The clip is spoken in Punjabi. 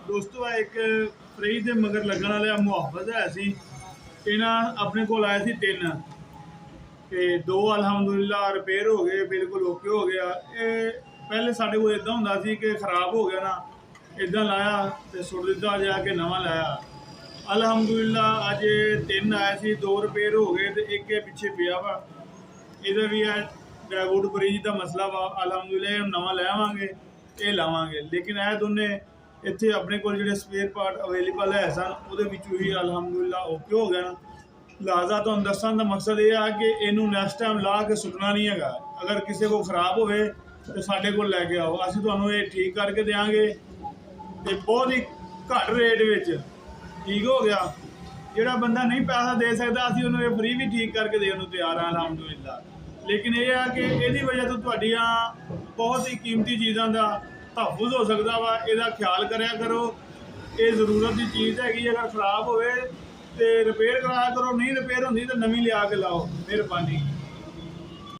ਦੋਸਤੋ ਆ ਇੱਕ ਫ੍ਰਿਜ ਦੇ ਮਗਰ ਲੱਗਣ ਵਾਲਾ ਮੁਹੱਬਤ ਹੈ ਸੀ। ਇਹਨਾਂ ਆਪਣੇ ਕੋਲ ਆਏ ਸੀ ਤਿੰਨ ਤੇ ਦੋ ਅਲਹਮਦੁਲਿਲਾ ਰਿਪੇਅਰ ਹੋ ਗਏ, ਬਿਲਕੁਲ ਓਕੇ ਹੋ ਗਿਆ। ਇਹ ਪਹਿਲੇ ਸਾਡੇ ਕੋਲ ਇਦਾਂ ਹੁੰਦਾ ਸੀ ਕਿ ਖਰਾਬ ਹੋ ਗਿਆ ਨਾ ਇਦਾਂ ਲਾਇਆ ਤੇ ਸੁੱਟ ਦਿੱਤਾ, ਜਾ ਕੇ ਨਵਾਂ ਲਾਇਆ। ਅਲਹਮਦੁਲਿਲਾ ਅੱਜ ਤਿੰਨ ਆਏ ਸੀ, ਦੋ ਰਿਪੇਅਰ ਹੋ ਗਏ ਤੇ ਇੱਕ ਇਹ ਪਿੱਛੇ ਪਿਆ ਵਾ। ਇਹਦਾ ਵੀ ਹੈ ਡਰਾਈਵੁੱਡ ਫ੍ਰਿਜ ਦਾ ਮਸਲਾ ਵਾ। ਅਲਹਮਦੁਲਿਲਾ ਨਵਾਂ ਲੈ ਆਵਾਂਗੇ, ਇਹ ਲਾਵਾਂਗੇ। ਲੇਕਿਨ ਇਹ ਦੋਨੇ ਇੱਥੇ ਆਪਣੇ ਕੋਲ ਜਿਹੜੇ ਸਪੇਅਰ ਪਾਰਟ ਅਵੇਲੇਬਲ ਹੈ ਸਨ ਉਹਦੇ ਵਿੱਚੋਂ ਹੀ ਅਲਹਮਦੁਲਿਲਾ ਓਕੇ ਹੋ ਗਿਆ ਨਾ। ਲਿਹਾਜ਼ਾ ਤੁਹਾਨੂੰ ਦੱਸਣ ਦਾ ਮਕਸਦ ਇਹ ਆ ਕਿ ਇਹਨੂੰ ਨੈਕਸਟ ਟਾਈਮ ਲਾ ਕੇ ਸੁੱਟਣਾ ਨਹੀਂ ਹੈਗਾ। ਅਗਰ ਕਿਸੇ ਕੋਲ ਖ਼ਰਾਬ ਹੋਵੇ ਤਾਂ ਸਾਡੇ ਕੋਲ ਲੈ ਕੇ ਆਓ, ਅਸੀਂ ਤੁਹਾਨੂੰ ਇਹ ਠੀਕ ਕਰਕੇ ਦੇਵਾਂਗੇ ਤੇ ਬਹੁਤ ਹੀ ਘੱਟ ਰੇਟ ਵਿੱਚ ਠੀਕ ਹੋ ਗਿਆ। ਜਿਹੜਾ ਬੰਦਾ ਨਹੀਂ ਪੈਸਾ ਦੇ ਸਕਦਾ ਅਸੀਂ ਉਹਨੂੰ ਇਹ ਫ੍ਰੀ ਵੀ ਠੀਕ ਕਰਕੇ ਦੇਣ ਨੂੰ ਤਿਆਰ ਹਾਂ ਅਲਹਮਦੁਲਿਲਾ। ਲੇਕਿਨ ਇਹ ਆ ਕਿ ਇਹਦੀ ਵਜ੍ਹਾ ਤੋਂ ਤੁਹਾਡੀਆਂ ਬਹੁਤ ਹੀ ਕੀਮਤੀ ਚੀਜ਼ਾਂ ਦਾ ਤਹਫ਼ੁਜ਼ ਹੋ ਸਕਦਾ ਵਾ। ਇਹਦਾ ਖਿਆਲ ਕਰਿਆ ਕਰੋ, ਇਹ ਜ਼ਰੂਰਤ ਦੀ ਚੀਜ਼ ਹੈਗੀ। ਅਗਰ ਖ਼ਰਾਬ ਹੋਵੇ ਤੇ ਰਿਪੇਅਰ ਕਰਾਇਆ ਕਰੋ, ਨਹੀਂ ਰਿਪੇਅਰ ਹੁੰਦੀ ਤਾਂ ਨਵੀਂ ਲਿਆ ਕੇ ਲਾਓ। ਮਿਹਰਬਾਨੀ।